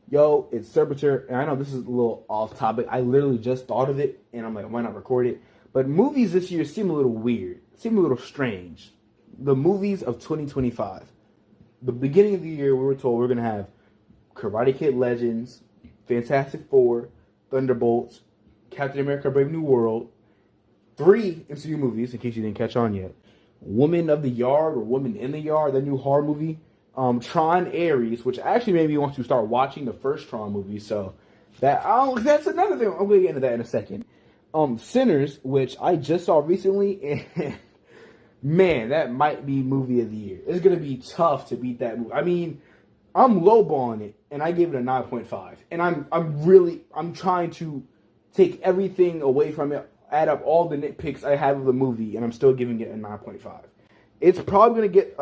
Yo, it's Servitor, and I know this is a little off topic. I literally just thought of it, and I'm like, why not record it? But movies this year seem a little weird, seem a little strange. The movies of 2025. The beginning of the year, we were told we are going to have Karate Kid Legends, Fantastic Four, Thunderbolts, Captain America Brave New World, 3 MCU movies, in case you didn't catch on yet. Woman of the Yard or Woman in the Yard, that new horror movie. Tronares, which actually made me want to start watching the first Tron movie. So that's another thing. I'm going to get into that in a second. Sinners, which I just saw recently, and man, that might be movie of the year. It's going to be tough to beat that movie. I mean, I'm lowballing it, and I gave it a 9.5. And I'm trying to take everything away from it, add up all the nitpicks I have of the movie, and I'm still giving it a 9.5. It's probably going to get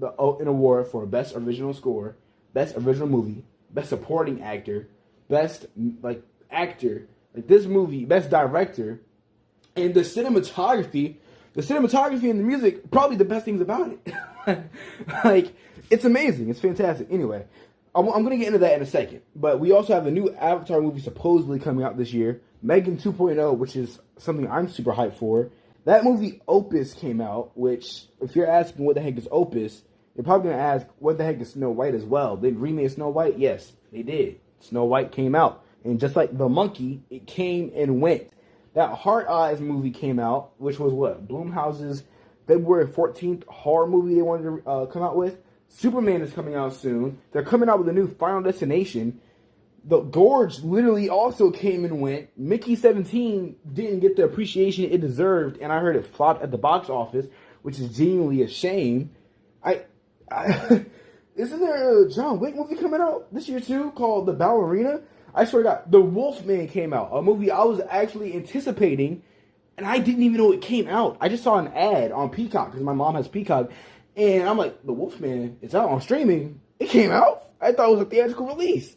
an award for Best Original Score, Best Original Movie, Best Supporting Actor, Best Actor, this movie, Best Director, and the cinematography. The cinematography and the music, probably the best things about it. It's amazing. It's fantastic. Anyway, I'm going to get into that in a second. But we also have a new Avatar movie supposedly coming out this year, Megan 2.0, which is something I'm super hyped for. That movie Opus came out, which, if you're asking what the heck is Opus, you're probably going to ask, what the heck is Snow White as well? They remade Snow White? Yes, they did. Snow White came out. And just like The Monkey, it came and went. That Heart Eyes movie came out, which was what? Blumhouse's February 14th horror movie they wanted to come out with. Superman is coming out soon. They're coming out with a new Final Destination. The Gorge literally also came and went. Mickey 17 didn't get the appreciation it deserved, and I heard it flopped at the box office, which is genuinely a shame. Isn't there a John Wick movie coming out this year too called The Ballerina? I swear to God, The Wolfman came out, a movie I was actually anticipating, and I didn't even know it came out. I just saw an ad on Peacock, because my mom has Peacock, and I'm like, The Wolfman, it's out on streaming. It came out? I thought it was a theatrical release.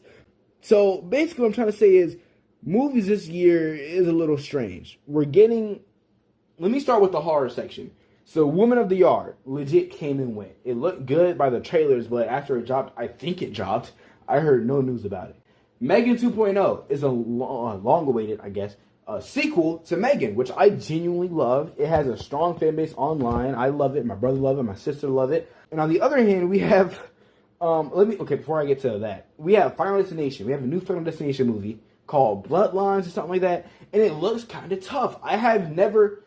So, basically what I'm trying to say is, movies this year is a little strange. Let me start with the horror section. So, Woman of the Yard legit came and went. It looked good by the trailers, but after it dropped, I think it dropped, I heard no news about it. Megan 2.0 is a long-awaited, I guess, sequel to Megan, which I genuinely love. It has a strong fan base online. I love it. My brother loves it. My sister loves it. And on the other hand, we have, before I get to that, we have Final Destination. We have a new Final Destination movie called Bloodlines or something like that, and it looks kind of tough. I have never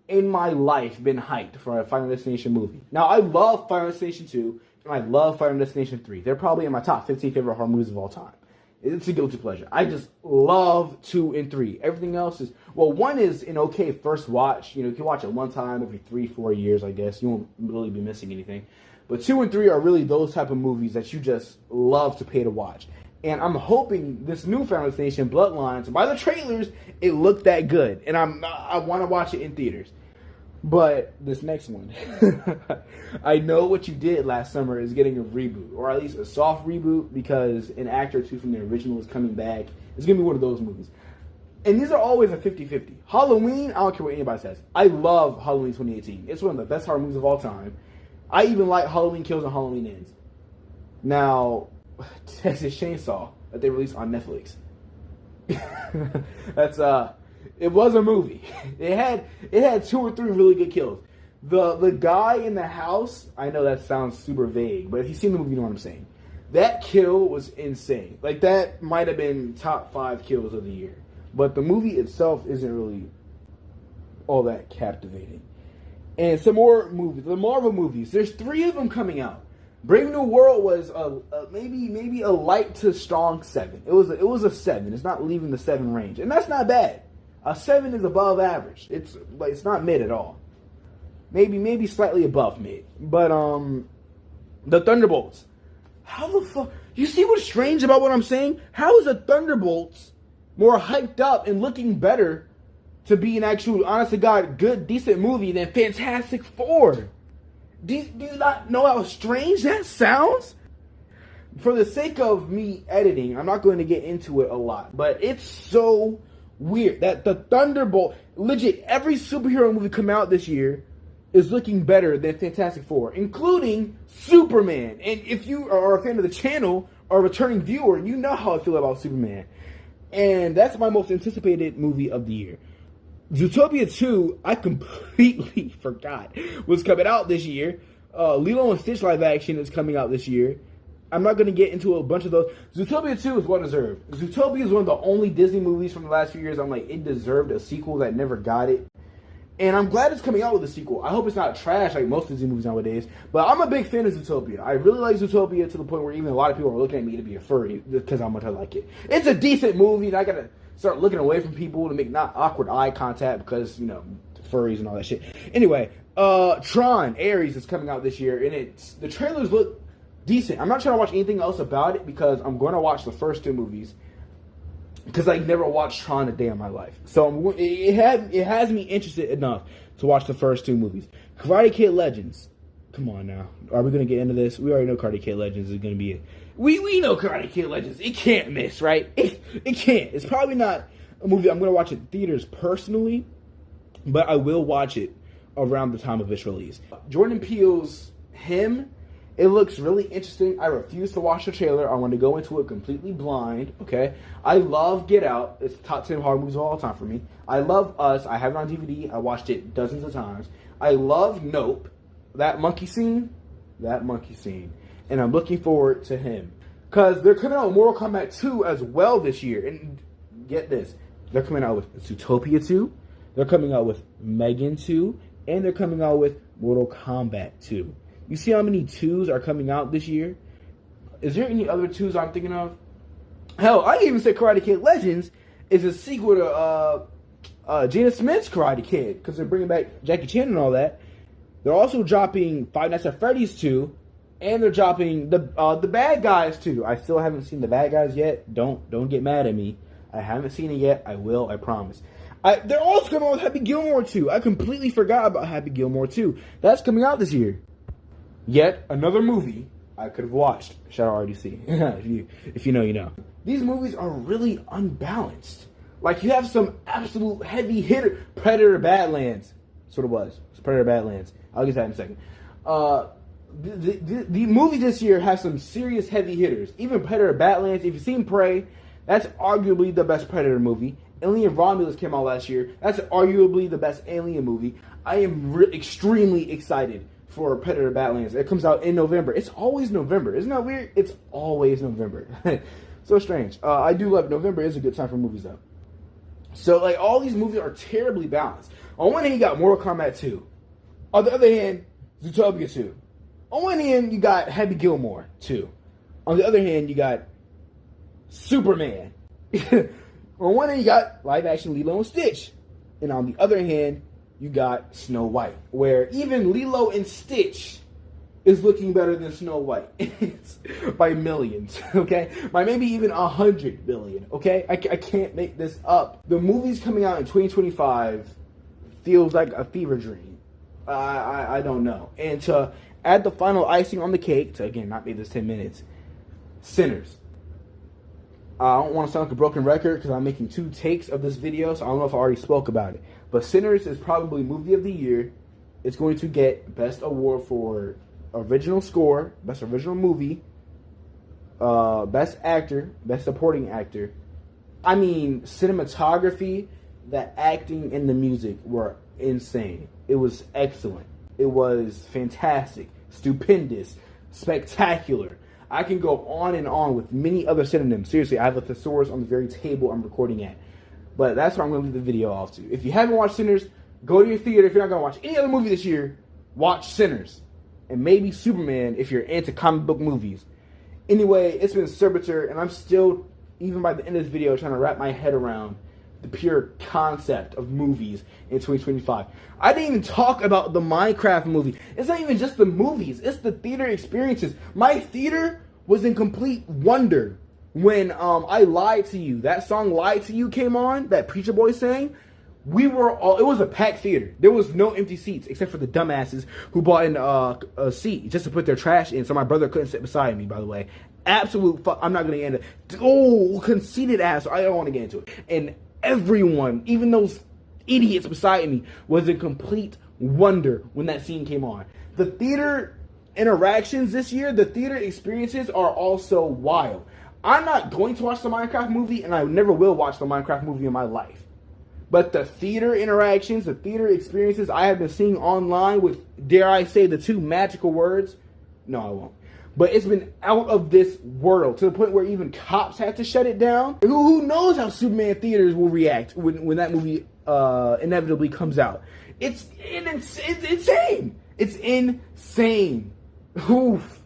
in my life been hyped for a Final Destination movie. Now, I love Final Destination 2, and I love Final Destination 3. They're probably in my top 15 favorite horror movies of all time. It's a guilty pleasure. I just love 2 and 3. Everything else is, 1 is an okay first watch. You can watch it one time every 3-4 years, I guess. You won't really be missing anything. But 2 and 3 are really those type of movies that you just love to pay to watch. And I'm hoping this new Final Destination, Bloodlines, by the trailers, it looked that good. And I want to watch it in theaters. But this next one, I Know What You Did Last Summer is getting a reboot, or at least a soft reboot, because an actor or two from the original is coming back. It's going to be one of those movies. And these are always a 50-50. Halloween, I don't care what anybody says. I love Halloween 2018. It's one of the best horror movies of all time. I even like Halloween Kills and Halloween Ends. Now, Texas Chainsaw that they released on Netflix. It was a movie. It had 2 or 3 really good kills. The guy in the house, I know that sounds super vague, but if you've seen the movie, you know what I'm saying. That kill was insane. That might have been top 5 kills of the year. But the movie itself isn't really all that captivating. And some more movies. The Marvel movies. There's 3 of them coming out. Brave New World was maybe a light to strong 7. It was a 7. It's not leaving the 7 range, and that's not bad. A 7 is above average. It's not mid at all. Maybe slightly above mid. But the Thunderbolts. How the fuck? You see what's strange about what I'm saying? How is the Thunderbolts more hyped up and looking better to be an actual, honest to God, good, decent movie than Fantastic Four? Do you not know how strange that sounds? For the sake of me editing, I'm not going to get into it a lot, but it's so weird that the Thunderbolt, legit, every superhero movie come out this year is looking better than Fantastic Four, including Superman. And if you are a fan of the channel or a returning viewer, you know how I feel about Superman. And that's my most anticipated movie of the year. Zootopia 2, I completely forgot, was coming out this year. Lilo and Stitch live action is coming out this year. I'm not going to get into a bunch of those. Zootopia 2 is well deserved. Zootopia is one of the only Disney movies from the last few years I'm like, it deserved a sequel that never got it. And I'm glad it's coming out with a sequel. I hope it's not trash like most Disney movies nowadays. But I'm a big fan of Zootopia. I really like Zootopia to the point where even a lot of people are looking at me to be a furry because how much I like it. It's a decent movie, and I got to start looking away from people to make not awkward eye contact because, you know, furries and all that shit. Anyway, Tron Ares is coming out this year, and the trailers look decent. I'm not trying to watch anything else about it because I'm going to watch the first two movies because I never watched Tron a day in my life. So it has me interested enough to watch the first two movies. Karate Kid Legends. Come on now. Are we going to get into this? We already know Karate Kid Legends is going to be... We know Karate Kid Legends. It can't miss, right? It can't. It's probably not a movie I'm going to watch in theaters personally, but I will watch it around the time of its release. Jordan Peele's Him, it looks really interesting. I refuse to watch the trailer. I want to go into it completely blind, okay? I love Get Out. It's top 10 horror movies of all time for me. I love Us. I have it on DVD. I watched it dozens of times. I love Nope. That monkey scene. And I'm looking forward to Him. Because they're coming out with Mortal Kombat 2 as well this year. And get this. They're coming out with Zootopia 2. They're coming out with Megan 2. And they're coming out with Mortal Kombat 2. You see how many 2s are coming out this year? Is there any other 2s I'm thinking of? Hell, I even said Karate Kid Legends is a sequel to Jada Smith's Karate Kid. Because they're bringing back Jackie Chan and all that. They're also dropping Five Nights at Freddy's 2. And they're dropping the Bad Guys 2. I still haven't seen the Bad Guys yet. Don't get mad at me. I haven't seen it yet. I will, I promise. They're also coming out with Happy Gilmore 2. I completely forgot about Happy Gilmore 2. That's coming out this year. Yet another movie I could have watched. Shout out RDC. if you know, you know. These movies are really unbalanced. Like, you have some absolute heavy hitter. Predator Badlands. That's what it was. It's Predator Badlands. I'll get to that in a second. The movie this year has some serious heavy hitters. Even Predator Badlands. If you've seen Prey, that's arguably the best Predator movie. Alien Romulus came out last year. That's arguably the best Alien movie. I am extremely excited for Predator Badlands. It comes out in November. It's always November. Isn't that weird? It's always November. So strange. I do love it. November is a good time for movies, though. So, like, all these movies are terribly balanced. On one hand, you got Mortal Kombat 2. On the other hand, Zootopia 2. On one hand, you got Happy Gilmore 2. On the other hand, you got Superman. On one hand, you got live-action Lilo and Stitch. And on the other hand, you got Snow White, where even Lilo and Stitch is looking better than Snow White. It's by millions, okay? By maybe even 100 billion, okay? I can't make this up. The movies coming out in 2025 feels like a fever dream. I don't know. And to add the final icing on the cake, to again, not make this 10 minutes, Sinners. I don't want to sound like a broken record because I'm making 2 takes of this video, so I don't know if I already spoke about it. But Sinners is probably movie of the year. It's going to get best award for original score, best original movie, best actor, best supporting actor. I mean, cinematography, the acting, and the music were insane. It was excellent. It was fantastic, stupendous, spectacular. I can go on and on with many other synonyms. Seriously, I have a thesaurus on the very table I'm recording at. But that's where I'm going to leave the video off to. If you haven't watched Sinners, go to your theater. If you're not going to watch any other movie this year, watch Sinners. And maybe Superman if you're into comic book movies. Anyway, it's been Servitor, and I'm still, even by the end of this video, trying to wrap my head around the pure concept of movies in 2025. I didn't even talk about the Minecraft movie. It's not even just the movies. It's the theater experiences. My theater was in complete wonder when I Lied to You. That song Lied to You came on, that Preacher Boy sang. We were all, it was a packed theater. There was no empty seats except for the dumbasses who bought in a seat just to put their trash in so my brother couldn't sit beside me, by the way. Absolute fuck. I'm not going to get into it. Oh, conceited ass. I don't want to get into it. And everyone, even those idiots beside me, was in complete wonder when that scene came on. The theater interactions this year, the theater experiences are also wild. I'm not going to watch the Minecraft movie, and I never will watch the Minecraft movie in my life. But the theater interactions, the theater experiences I have been seeing online with, dare I say, the two magical words, no, I won't. But it's been out of this world, to the point where even cops had to shut it down. Who knows how Superman theaters will react when that movie inevitably comes out. It's insane. It's insane. Oof.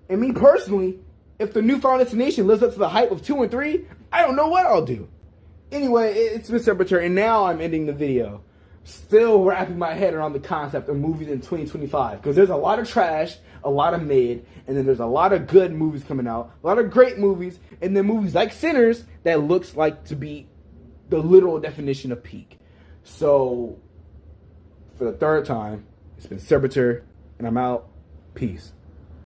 And me personally, if the new Final Destination lives up to the hype of 2 and 3, I don't know what I'll do. Anyway, it's been September, and now I'm ending the video. Still wrapping my head around the concept of movies in 2025. Because there's a lot of trash, a lot of mid, and then there's a lot of good movies coming out. A lot of great movies, and then movies like Sinners that looks like to be the literal definition of peak. So, for the third time, it's been Servitor, and I'm out. Peace.